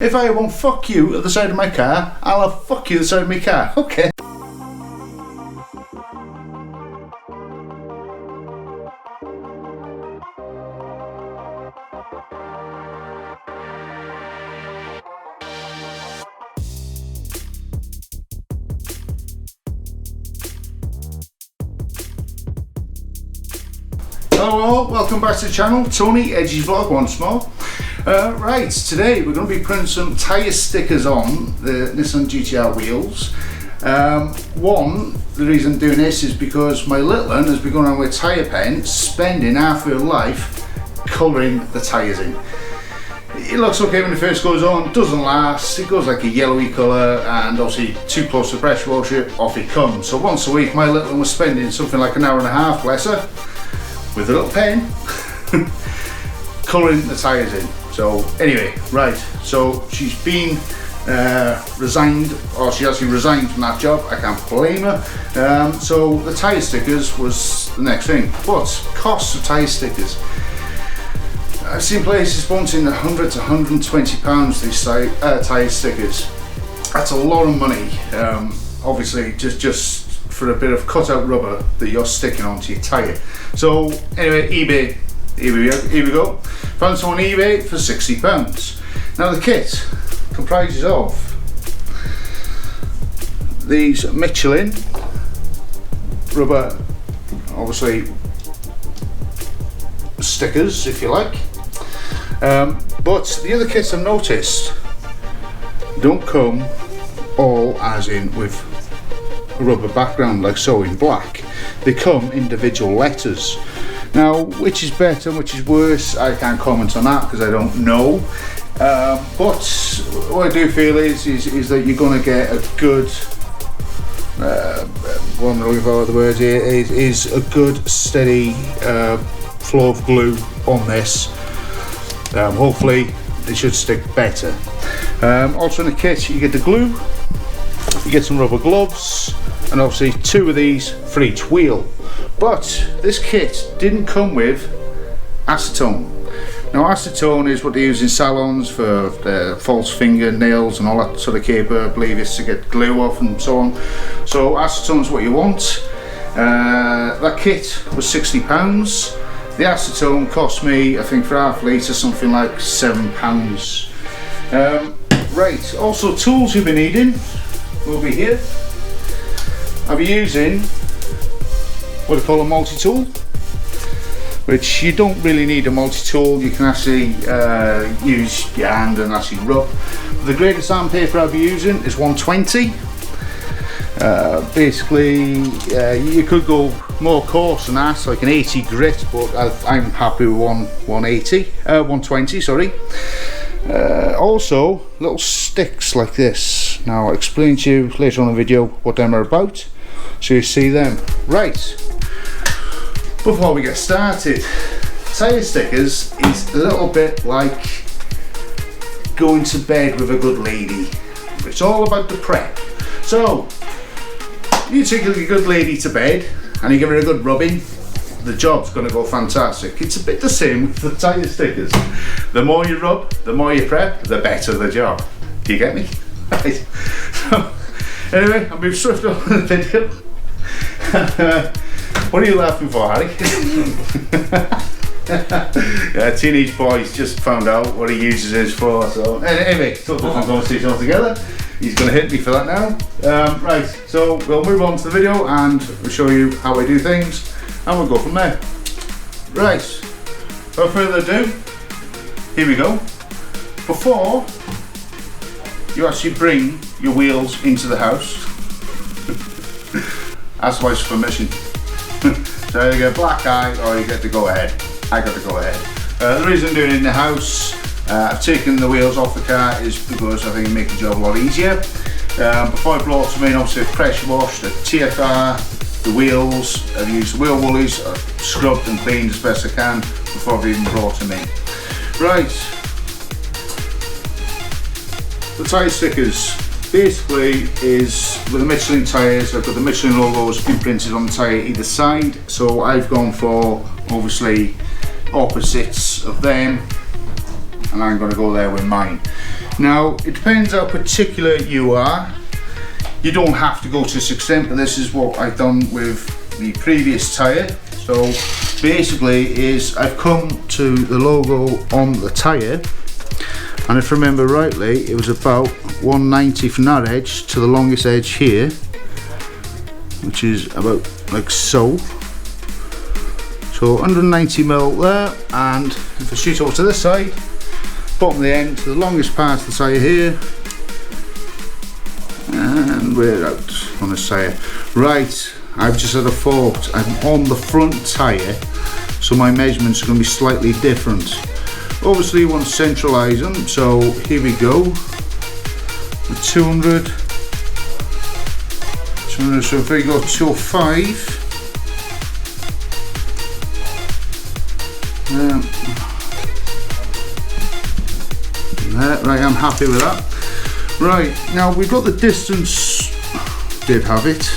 If I won't fuck you at the side of my car, I'll have fuck you at the side of my car. Okay. Hello all, welcome back to the channel. Tony, Edgy's Vlog once more. Right, today we're going to be putting some tyre stickers on the Nissan GTR wheels. The reason I'm doing this is because my little one has been going on with tyre pen, spending half her life colouring the tyres in. It looks okay when it first goes on, doesn't last, it goes like a yellowy colour, and obviously too close to pressure wash it, off it comes. So once a week my little one was spending something like an hour and a half, bless her, with a little pen colouring the tyres in. So anyway, right, so she's been resigned, or she actually resigned from that job. I can't blame her. So the tyre stickers was the next thing. But costs of tyre stickers, I've seen places wanting 100 to 120 pounds these tyre stickers. That's a lot of money. Obviously just for a bit of cutout rubber that you're sticking onto your tyre. So anyway, eBay, here we go. Found some on eBay for £60. Now the kit comprises of these Michelin rubber, obviously stickers if you like, but the other kits I've noticed don't come all as in with a rubber background like so in black. They come individual letters. Now, which is better and which is worse, I can't comment on that because I don't know. But what I do feel is that you're going to get a good, what I'm looking for the word here is a good steady flow of glue on this. Hopefully it should stick better. Also in the kit you get the glue, you get some rubber gloves, and obviously 2 of these for each wheel. But this kit didn't come with acetone. Now acetone is what they use in salons for false fingernails and all that sort of caper. I believe it's to get glue off and so on. So acetone is what you want. That kit was £60. The acetone cost me, I think for half litre, something like £7. Right, also tools you'll be needing will be here. I'll be using what I call a multi-tool, which you don't really need a multi-tool. You can actually use your hand and actually rub. The grade of sandpaper I'll be using is 120. Basically, you could go more coarse than that, like an 80 grit, but I'm happy with 120. Sorry. Also, little sticks like this. Now I'll explain to you later on in the video what them are about, so you see them. Right, before we get started, tyre stickers is a little bit like going to bed with a good lady. It's all about the prep. So you take a good lady to bed and you give her a good rubbing, the job's going to go fantastic. It's a bit the same with the tyre stickers. The more you rub, the more you prep, the better the job. Do you get me? Right. So, anyway, I'll move straight on to the video. What are you laughing for, Harry? Yeah, teenage boy's just found out what he uses this for. So anyway, so different conversation altogether. He's going to hit me for that now. Right, so we'll move on to the video and we'll show you how I do things, and we'll go from there. Right, without further ado, here we go. Before you actually bring your wheels into the house, ask wife's permission. So you get a black eye or you get to go ahead. I got to go ahead. The reason I'm doing it in the house, I've taken the wheels off the car is because I think it makes the job a lot easier. Before I brought them in, obviously I've pressure washed the TFR, the wheels, I've used the wheel woolies, I've scrubbed and cleaned as best I can before I've even brought them in. Right, the tyre stickers basically is with the Michelin tyres. I've got the Michelin logos imprinted on the tyre either side, so I've gone for obviously opposites of them, and I'm going to go there with mine. Now it depends how particular you are. You don't have to go to this extent, but this is what I've done with the previous tyre. So basically is I've come to the logo on the tyre, and if I remember rightly it was about 190 from that edge to the longest edge here, which is about like so. So 190 mil there, and if I shoot over to this side, bottom of the end to the longest part of the tyre here, and we're out on this tyre. Right, I've just had a thought. I'm on the front tyre, so my measurements are going to be slightly different. Obviously you want to centralise them, so here we go. 200, so if we go 205, right, I'm happy with that. Right, now we've got the distance, did have it.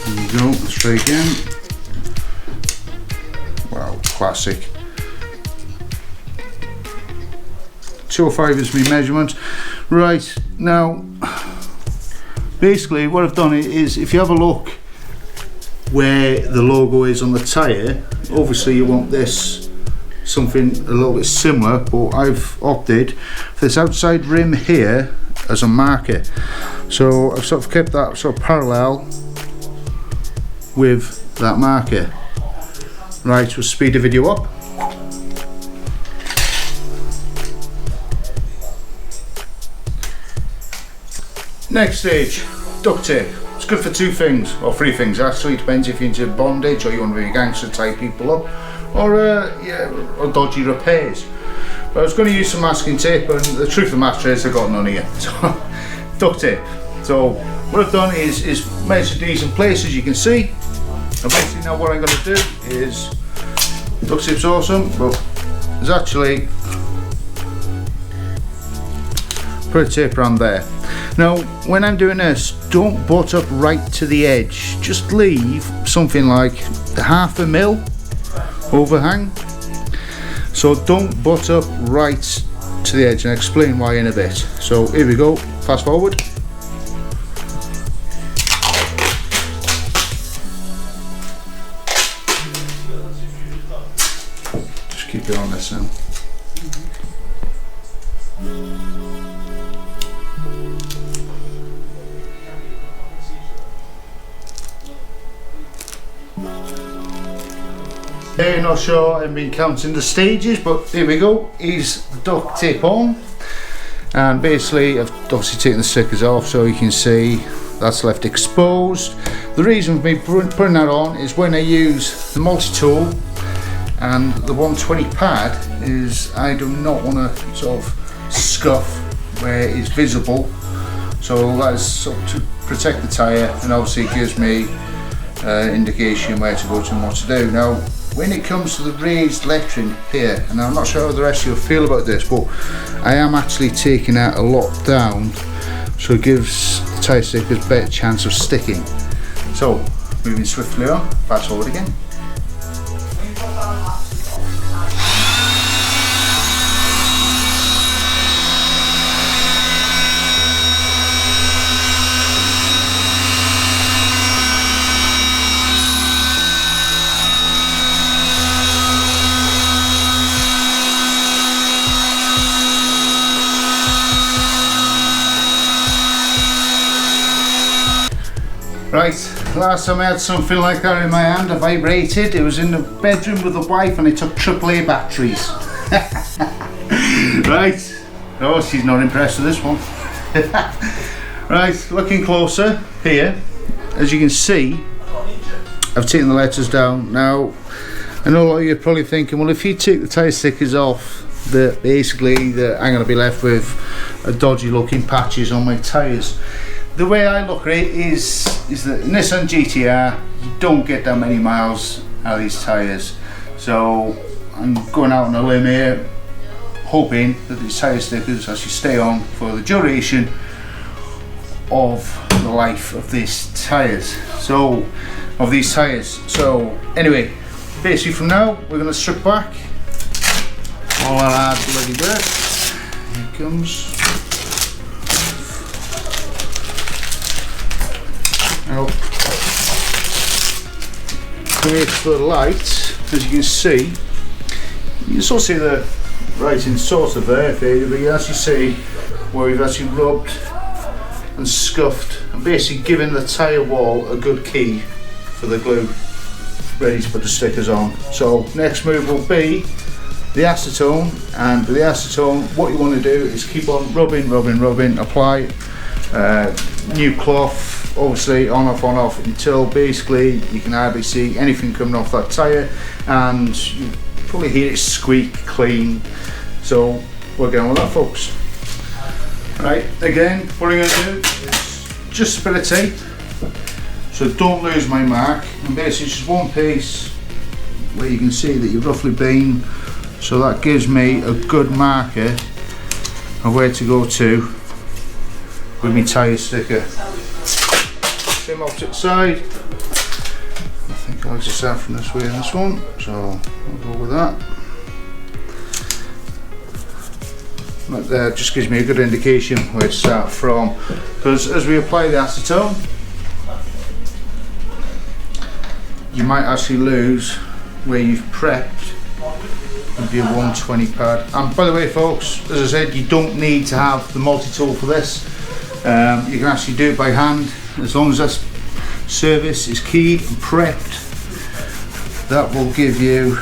There we go, let's try again. Wow, classic. 205 is my measurement. Right, now basically what I've done is, if you have a look where the logo is on the tyre, obviously you want this something a little bit similar, but I've opted for this outside rim here as a marker. So I've sort of kept that sort of parallel with that marker. Right, we'll speed the video up. Next stage, duct tape. It's good for two things, or three things actually. It depends if you're into bondage or you want to be a gangster, tie people up, or dodgy repairs. But I was going to use some masking tape, and the truth of the matter is I've got none here. So duct tape. So what I've done is measured these in place, as you can see. And basically now what I'm going to do is, duct tape's awesome, but there's actually put a tape around there. Now when I'm doing this, don't butt up right to the edge, just leave something like ½ mil overhang. So don't butt up right to the edge, and I'll explain why in a bit. So here we go, fast forward. Just keep it on this now. Okay, not sure I've been counting the stages, but here we go. Here's the duct tape on, and basically I've obviously taken the stickers off so you can see that's left exposed. The reason for me putting that on is when I use the multi-tool and the 120 pad is I do not want to sort of scuff where it's visible, so that is sort of to protect the tyre, and obviously it gives me indication where to go to and what to do. Now when it comes to the raised lettering here, and I'm not sure how the rest of you feel about this, but I am actually taking that a lot down, so it gives the tyre stickers a better chance of sticking. So moving swiftly on, fast forward again. Right, last time I had something like that in my hand, I vibrated. It was in the bedroom with the wife and I took AAA batteries. Right, oh, she's not impressed with this one. Right, looking closer here, as you can see, I've taken the letters down. Now, I know a lot of you are probably thinking, well, if you take the tyre stickers off, basically I'm going to be left with a dodgy looking patches on my tyres. The way I look at it is that Nissan GTR, you don't get that many miles out of these tyres. So I'm going out on a limb here, hoping that these tyre stickers actually stay on for the duration of the life of these tyres. So anyway, basically from now we're going to strip back all our hard bloody dirt. Here it comes. Now, when it's the light, as you can see, you can still see the writing sort of there, but you actually see where we've actually rubbed and scuffed and basically given the tyre wall a good key for the glue ready to put the stickers on. So next move will be the acetone, and with the acetone what you want to do is keep on rubbing, apply new cloth, obviously on off until basically you can hardly see anything coming off that tyre, and you probably hear it squeak clean. So we're going with that, folks. Right, again, what I'm going to do is just a bit of tape, so don't lose my mark, and basically just one piece where you can see that you've roughly been, so that gives me a good marker of where to go to with my tyre sticker. Same opposite side. I think I'll just start from this way in this one, so I'll go with that. That just gives me a good indication where to start from, because as we apply the acetone you might actually lose where you've prepped with your 120 pad. And by the way, folks, as I said, you don't need to have the multi-tool for this. You can actually do it by hand, as long as that surface is keyed and prepped. That will give you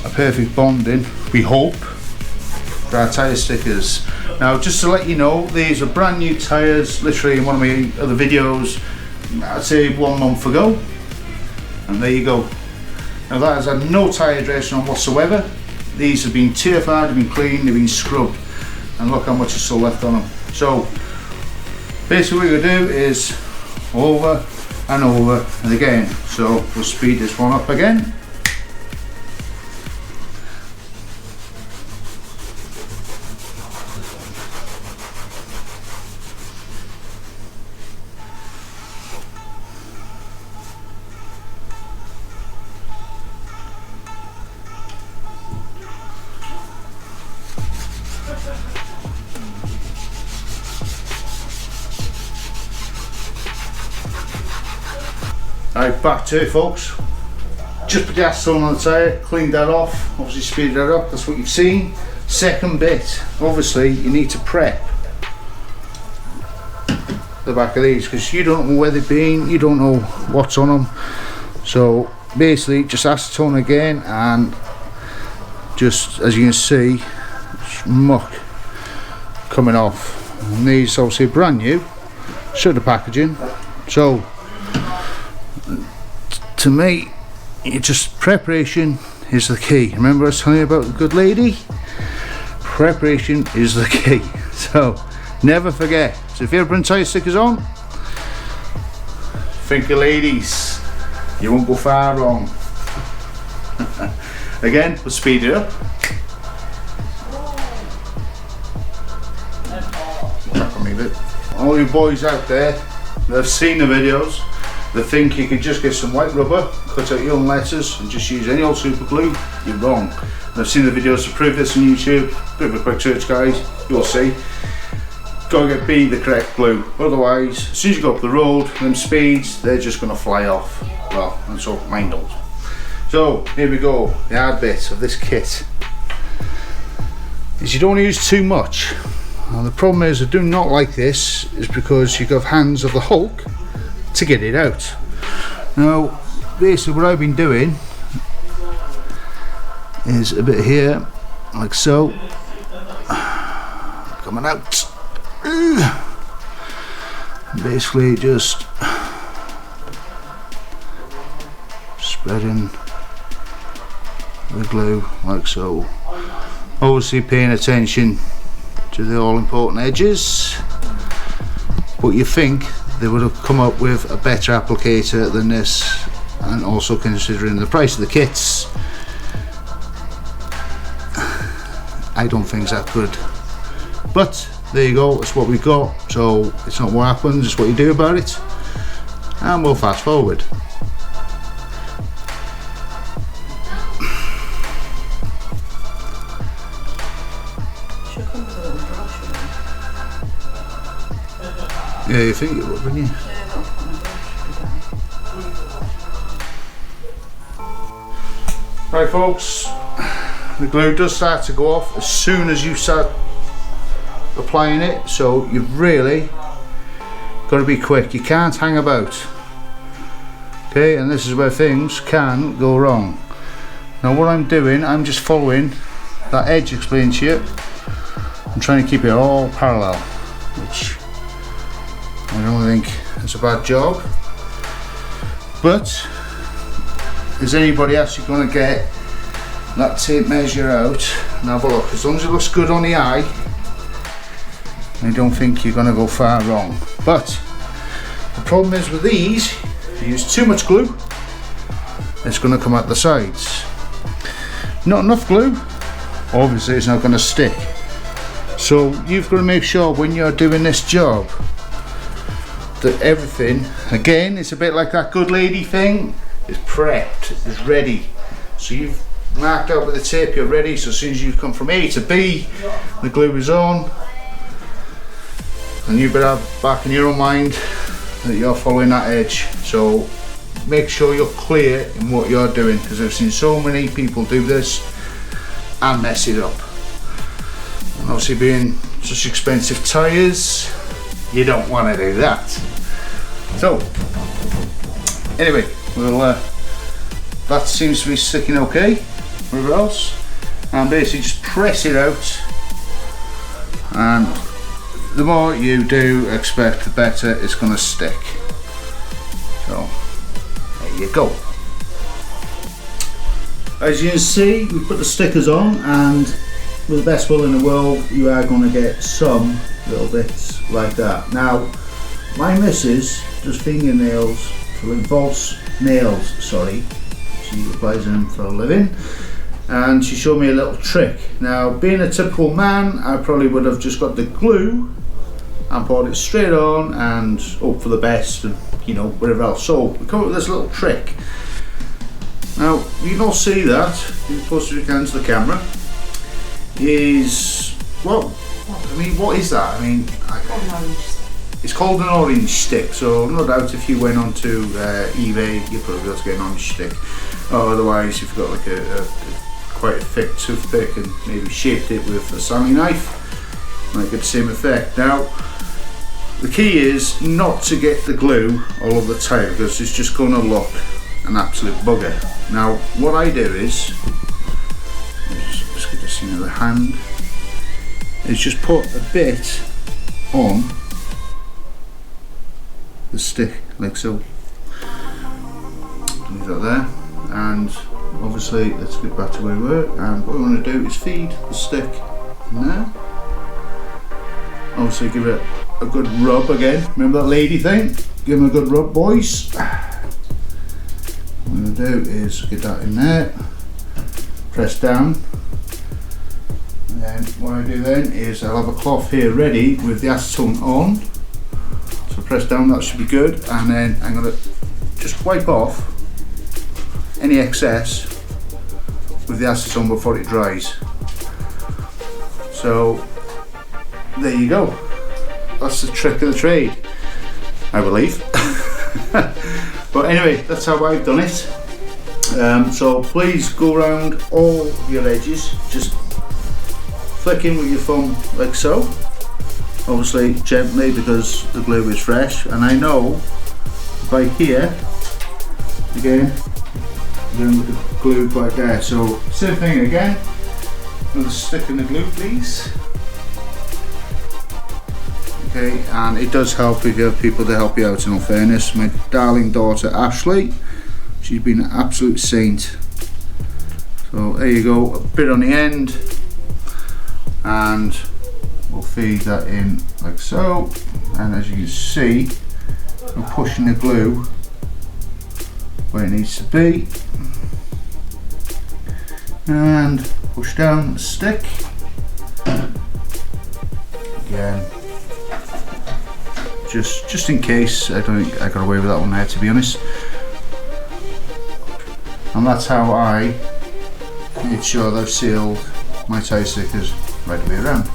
a perfect bonding, we hope, for our tyre stickers. Now, just to let you know, these are brand new tyres, literally in one of my other videos, I'd say 1 month ago, and there you go. Now that has had no tyre dressing on whatsoever. These have been tear-fired, they've been cleaned, they've been scrubbed, and look how much is still left on them. So basically what we're going to do is over and over and again. So we'll speed this one up again. Right, back to it, folks. Just put the acetone on the tyre, cleaned that off, obviously speeded that up, that's what you've seen. Second bit, obviously you need to prep the back of these, because you don't know where they've been, you don't know what's on them. So basically just acetone again, and just as you can see, muck coming off. And these obviously brand new, show the packaging. So to me, it just, preparation is the key. Remember I was telling you about the good lady? Preparation is the key. So never forget. So if you ever put tyre stickers on, think of ladies. You won't go far wrong. Again, we'll speed it up. All you boys out there that have seen the videos, they think you can just get some white rubber, cut out your own letters and just use any old super glue. You're wrong. And I've seen the videos to prove this on YouTube. Bit of a quick search, guys, you'll see. Gotta get the correct glue, otherwise as soon as you go up the road, them speeds, they're just gonna fly off. Well, that's all mine knows. So here we go, the hard bit of this kit is you don't want to use too much. Now the problem is I do not like this, is because you have hands of the Hulk to get it out. Now basically what I've been doing is a bit here, like so, coming out, basically just spreading the glue like so, obviously paying attention to the all important edges, but you think they would have come up with a better applicator than this, and also considering the price of the kits, I don't think it's that good. But there you go, it's what we got. So it's not what happens, it's what you do about it, and we'll fast forward. Yeah, you think it would, wouldn't you? Yeah, Right folks, the glue does start to go off as soon as you start applying it, so you've really got to be quick. You can't hang about. Okay, and this is where things can go wrong. Now what I'm doing, I'm just following that edge explained to you. I'm trying to keep it all parallel, which I don't think is a bad job. But is anybody actually going to get that tape measure out and have a look? As long as it looks good on the eye, I don't think you're going to go far wrong. But the problem is with these, if you use too much glue, it's going to come out the sides. Not enough glue, obviously it's not going to stick. So you've got to make sure when you're doing this job that everything, again, it's a bit like that good lady thing, is prepped, is ready. So you've marked out with the tape, you're ready, so as soon as you come from A to B, the glue is on, and you better have back in your own mind that you're following that edge. So make sure you're clear in what you're doing, because I've seen so many people do this and mess it up. And obviously being such expensive tyres, you don't want to do that. So anyway, we'll that seems to be sticking okay. Whatever else, and basically just press it out, and the more you do expect, the better it's going to stick. So there you go. As you can see, we put the stickers on, and with the best will in the world, you are going to get some little bits like that. Now my missus does fingernails, false nails, sorry, she applies them for a living, and she showed me a little trick. Now being a typical man, I probably would have just got the glue and poured it straight on and hope for the best, and you know, whatever else. So we come up with this little trick. Now you can all see that, as close as you can to the camera, is, well, I mean, what is that? I mean, it's called an orange stick, so no doubt if you went onto eBay, you'd probably be able to get an orange stick. Or otherwise, if you've got like a quite a thick toothpick and maybe shaped it with a Sally knife, might get the same effect. Now, the key is not to get the glue all over the tyre, because it's just going to look an absolute bugger. Now, what I do is, just get this in the hand, is just put a bit on the stick, like so. Leave that there, and obviously let's get back to where we were, and what we want to do is feed the stick in there. Obviously give it a good rub again, remember that lady thing? Give them a good rub, boys. What I'm going to do is get that in there, press down, and then what I do then is I'll have a cloth here ready with the acetone on. So press down, that should be good, and then I'm going to just wipe off any excess with the acetone before it dries. So there you go, that's the trick of the trade, I believe. But anyway, that's how I've done it. So please go around all your edges, just flick in with your thumb like so. Obviously gently, because the glue is fresh, and I know by here again then the glue right there. So same thing again, I'm going to stick in the glue, please. Okay, and it does help if you have people to help you out, in all fairness. My darling daughter Ashley, she's been an absolute saint. So there you go, a bit on the end, and we'll feed that in like so, and as you can see, we're pushing the glue where it needs to be, and push down the stick again, just in case. I don't think I got away with that one there, to be honest. And that's how I made sure that I've sealed my tie stickers right the way around.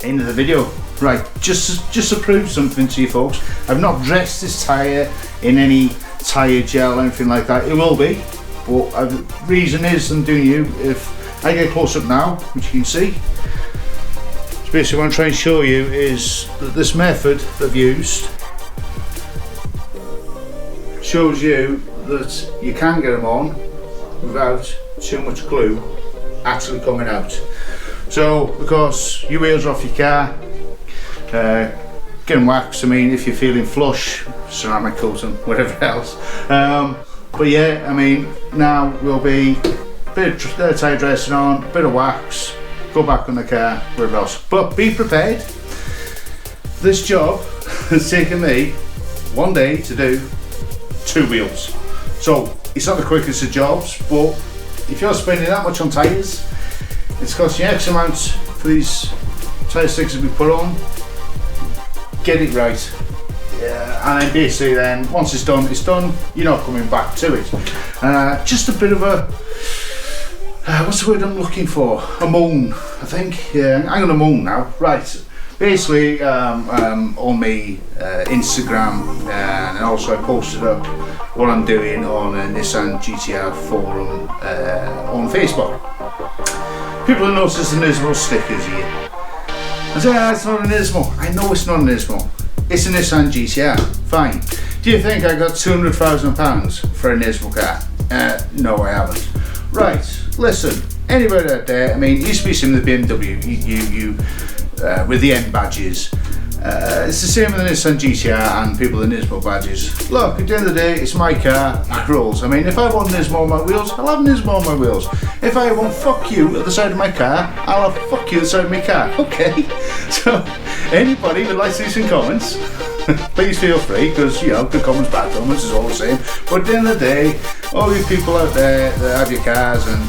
End of the video. Right, just to prove something to you folks, I've not dressed this tyre in any tyre gel, anything like that. It will be, but the reason is I'm doing you, if I get close up now, which you can see, so basically what I'm trying to show you is that this method that I've used shows you that you can get them on without too much glue actually coming out. So because your wheels are off your car, get them waxed. I mean, if you're feeling flush, ceramic coating, whatever else. But yeah, I mean, now will be a bit of tyre dressing on, a bit of wax, go back on the car, whatever else. But be prepared. This job has taken me 1 day to do 2 wheels. So it's not the quickest of jobs, but if you're spending that much on tyres, it's costing you X amount for these tyre stickers to be put on. Get it right. Yeah, and then basically then once it's done, you're not coming back to it. Just a bit of a what's the word I'm looking for? A moan, I think. Yeah, I'm gonna moan now. Right. Basically, on my Instagram, and also I posted up what I'm doing on a Nissan GTR forum on Facebook. People have noticed the Nismo stickers here. I say, it's not a Nismo. I know it's not a Nismo. It's a Nissan GTR. Fine. Do you think I got £200,000 for a Nismo car? No, I haven't. Right. Listen. Anybody out there? I mean, you used to be some of the BMW. With the N badges. It's the same with the Nissan GTR and people with the Nismo badges. Look, at the end of the day, it's my car, my rules. I mean, if I want Nismo on my wheels, I'll have Nismo on my wheels. If I want fuck you at the side of my car, I'll have fuck you at the side of my car. Okay? So, anybody would like to see some comments, please feel free, because, you know, good comments, bad comments is all the same. But at the end of the day, all you people out there that have your cars and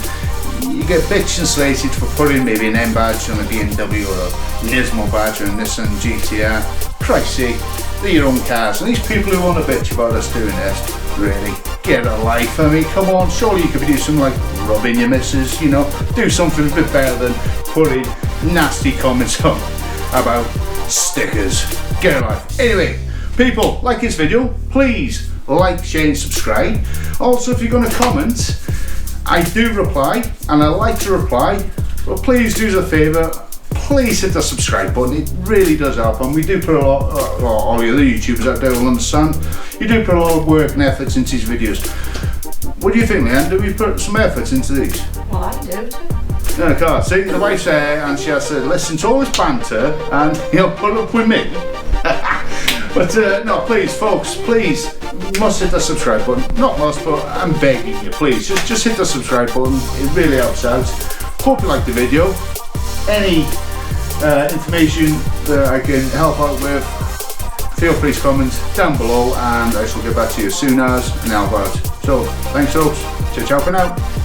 you get bitched and slated for putting maybe an M badge on a BMW or a Nismo badge on a Nissan GTR. Christ's sake, they're your own cars. And these people who want to bitch about us doing this, really, get a life. I mean, come on, surely you could be doing something like rubbing your missus, you know, do something a bit better than putting nasty comments on about stickers. Get a life. Anyway, people, like this video, please like, share and subscribe. Also, if you're going to comment, I do reply, and I like to reply, but please do us a favour, please hit the subscribe button. It really does help, and we do put a lot, all the other YouTubers out there will understand, you do put a lot of work and efforts into these videos. What do you think, Leanne? Do we put some efforts into these? Well, I do too. No, I can't. See, the wife's there, and she has to listen to all this banter, and you'll put up with me. But no, please, folks, please, must hit the subscribe button. Not must, but I'm begging you, please, just hit the subscribe button. It really helps out. Hope you liked the video. Any information that I can help out with, feel free to comment down below, and I shall get back to you as soon as and help out. So, thanks folks. Ciao, ciao for now.